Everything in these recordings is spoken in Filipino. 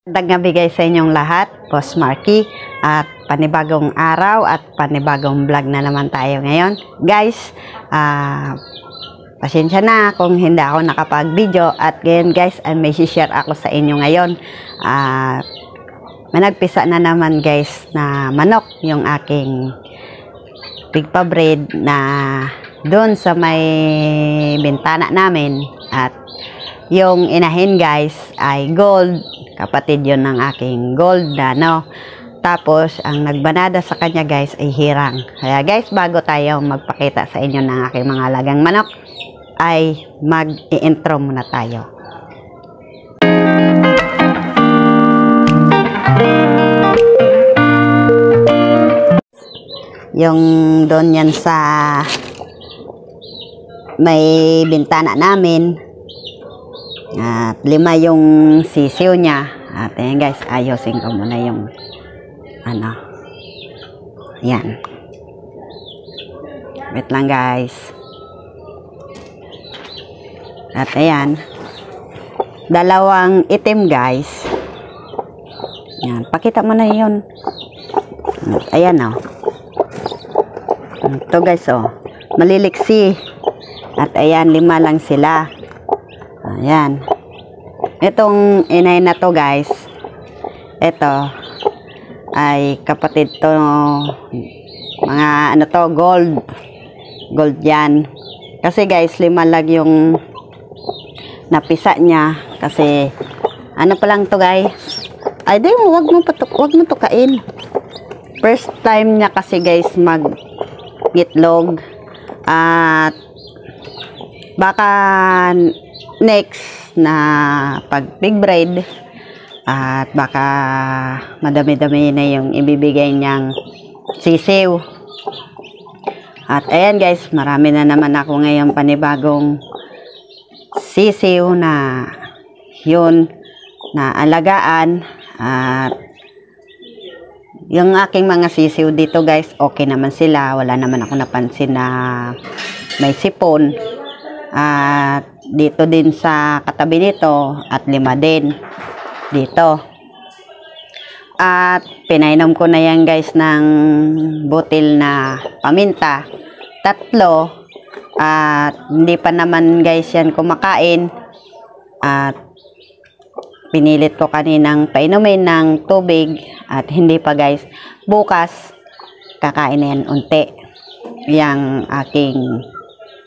Bigay sa inyong lahat, Boss Marky, at panibagong araw at panibagong vlog na naman tayo ngayon. Guys, pasensya na kung hindi ako nakapag-video at ngayon guys, may share ako sa inyo ngayon. Managpisa na naman guys na manok yung aking pigpa-breed na doon sa may bintana namin at yung inahin guys ay gold. Kapatid yun ng aking gold na, no? Tapos, ang nagbanada sa kanya, guys, ay hirang. Kaya, guys, bago tayo magpakita sa inyo ng aking mga alagang manok, ay mag-i-intro muna tayo. Yung doon yan sa may bintana namin, at 5 yung sisiw niya. At ayan guys, ayusin ko muna yung yan. Wait lang guys. At ayan, 2 itim guys. Yan, pakita mo na yun. Ayan o. Ito guys o, maliliksi. At ayan, 5 lang sila. Ayan. Itong inay na to guys, ito ay kapatid to, mga ano to, gold yan. Kasi guys, 5 lang yung napisa niya. Kasi ano pa lang to guys, ay di mo, wag mo tukain. First time niya kasi guys mag itlog. At baka next na pag pig breed at baka madami-dami na yung ibibigay niyang sisiw. At ayan guys, marami na naman ako ngayon panibagong sisiw na yun na alagaan. At yung aking mga sisiw dito guys, okay naman sila, wala naman ako napansin na may sipon. At dito din sa katabi nito at 5 din dito. At pinainom ko na yan guys ng butil na paminta, 3. At hindi pa naman guys yan kumakain. At pinilit ko kaninang painumin ng tubig at hindi pa guys. Bukas kakain na yan unti yang aking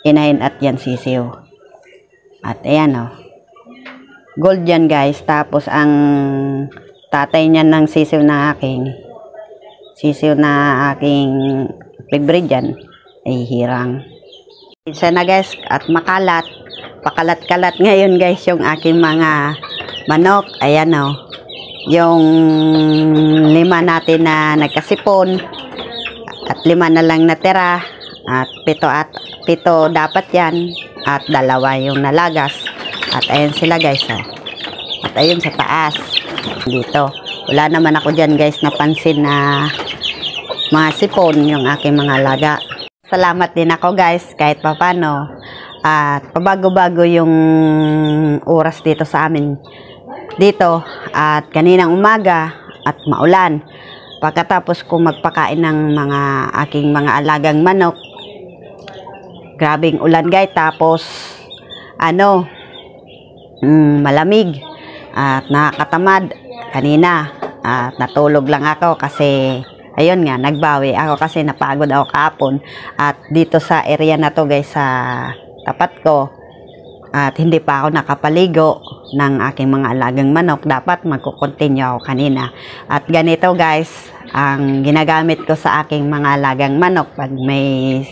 inahin at yan sisiw. At ayan o, gold yan guys. Tapos ang tatay niyan ng sisiw na aking pig breed yan ay hirang. Isa na guys at makalat, pakalat-kalat ngayon guys yung aking mga manok. Ayan o, yung 5 natin na nagkasipon at 5 na lang natira. At 7 dapat yan. At 2 yung nalagas. At ayan sila guys. At ayun sa taas. Dito. Wala naman ako dyan guys napansin na mga sipon yung aking mga alaga. Salamat din ako guys kahit papano. At pabago-bago yung oras dito sa amin. Dito. At kaninang umaga at maulan. Pagkatapos ko magpakain ng mga aking mga alagang manok, grabing ulan guys. Tapos malamig at nakakatamad kanina. At natulog lang ako kasi ayun nga, nagbawi ako kasi napagod ako kahapon. At dito sa area na to guys, sa tapat ko, at hindi pa ako nakapaligo ng aking mga alagang manok. Dapat magkukontinue ako kanina. At ganito guys ang ginagamit ko sa aking mga alagang manok pag may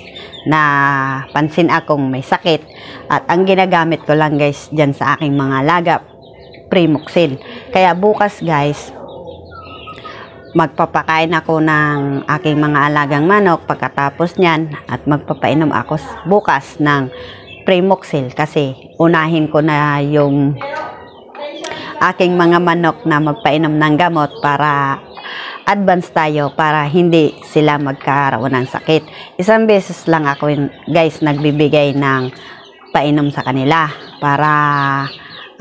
napansin akong may sakit. At ang ginagamit ko lang guys dyan sa aking mga alaga, Primoxil. Kaya bukas guys, magpapakain ako ng aking mga alagang manok pagkatapos nyan. At magpapainom ako bukas ng Primoxil kasi unahin ko na yung aking mga manok na magpainom ng gamot para advance tayo, para hindi sila magkaroon ng sakit. Isang beses lang ako guys nagbibigay ng painom sa kanila para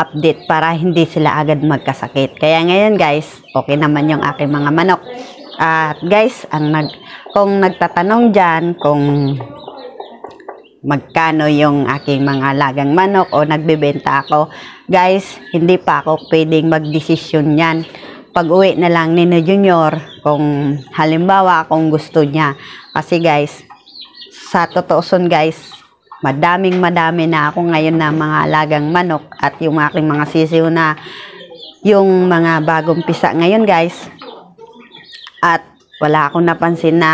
update para hindi sila agad magkasakit. Kaya ngayon guys, okay naman yung aking mga manok. At guys, kung nagtatanong dyan kung magkano yung aking mga alagang manok o nagbebenta ako, guys, hindi pa ako pwedeng magdesisyon yan. Pag-uwi na lang ni Junior kung halimbawa kung gusto niya. Kasi guys, sa totooson guys, madami na ako ngayon na mga alagang manok at yung aking mga sisiw na yung mga bagong pisa ngayon guys. At wala akong napansin na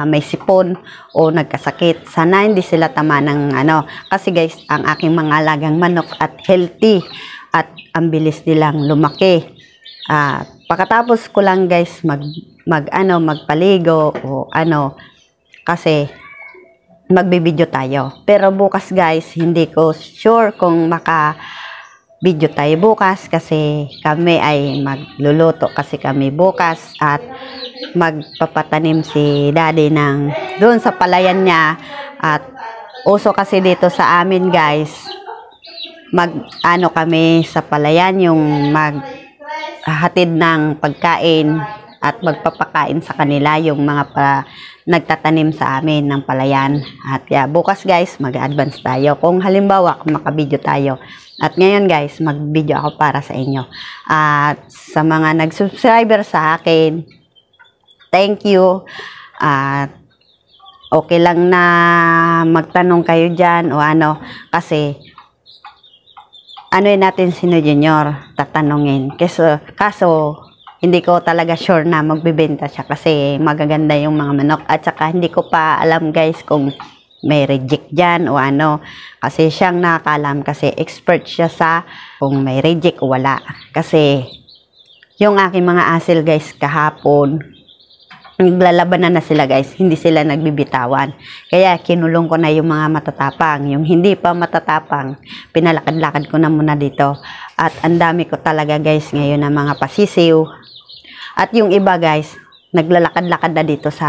may sipon o nagkasakit. Sana hindi sila tama ng kasi guys, ang aking mga alagang manok at healthy at ang bilis nilang lumaki. Pagkatapos ko lang guys magpaligo o kasi magbibideo tayo. Pero bukas guys, hindi ko sure kung video tayo bukas kasi kami ay magluluto kasi kami bukas at magpapatanim si daddy doon sa palayan niya. At uso kasi dito sa amin guys, kami sa palayan yung hatid ng pagkain at magpapakain sa kanila yung mga nagtatanim sa amin ng palayan. At bukas guys, mag-advance tayo kung halimbawa makabideo tayo. At ngayon guys, mag-video ako para sa inyo. At sa mga nag-subscriber sa akin, thank you. At okay lang na magtanong kayo dyan o kasi natin si Junior tatanungin. Kaso hindi ko talaga sure na magbibenta siya kasi magaganda yung mga manok. At saka hindi ko pa alam guys kung may reject dyan o kasi siyang nakakalam kasi expert siya sa kung may reject o wala. Kasi yung aking mga asil guys kahapon, naglalabanan na sila guys, hindi sila nagbibitawan. Kaya kinulong ko na yung mga matatapang. Yung hindi pa matatapang, pinalakad-lakad ko na muna dito. At ang dami ko talaga guys ngayon ng mga pasisiw. At yung iba guys, naglalakad-lakad na dito sa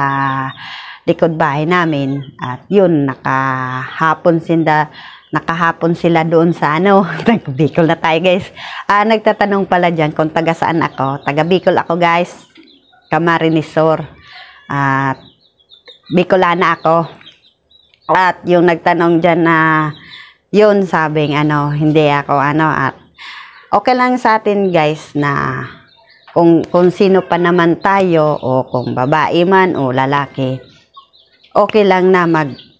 likod bahay namin. At yun, nakahapon sila doon sa Bicol na tayo guys. Nagtatanong pala dyan kung taga saan ako. Taga Bicol ako guys. Camarinesor. At Bicolana ako. At yung nagtanong dyan na yun sabing hindi ako at okay lang sa atin guys na kung sino pa naman tayo o kung babae man o lalaki, okay lang na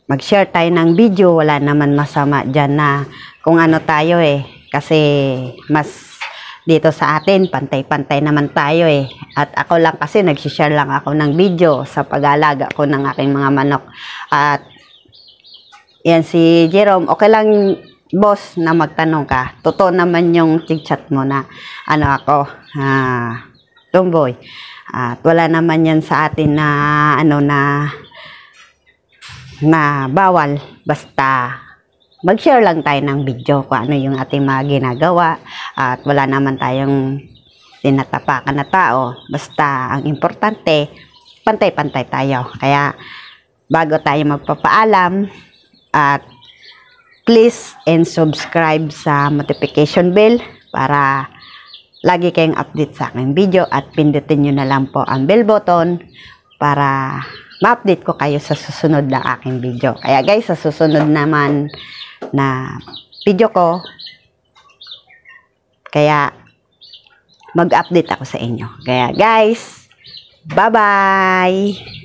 mag-share tayo ng video. Wala naman masama dyan na kung tayo kasi mas dito sa atin, pantay-pantay naman tayo At ako lang kasi, nagsishare lang ako ng video sa pag-alaga ko ng aking mga manok. At yan si Jerome, okay lang boss na magtanong ka. Totoo naman yung chat mo na ako, tomboy. At wala naman yan sa atin na bawal. Basta mag-share lang tayo ng video kung ano yung ating mga ginagawa at wala naman tayong tinatapakan na tao. Basta ang importante, pantay-pantay tayo. Kaya bago tayo magpapaalam, at please and subscribe sa notification bell para lagi kayong update sa aking video at pindutin nyo na lang po ang bell button para ma-update ko kayo sa susunod na aking video. Kaya guys, sa susunod naman na video ko, kaya mag-update ako sa inyo. Kaya guys, bye-bye!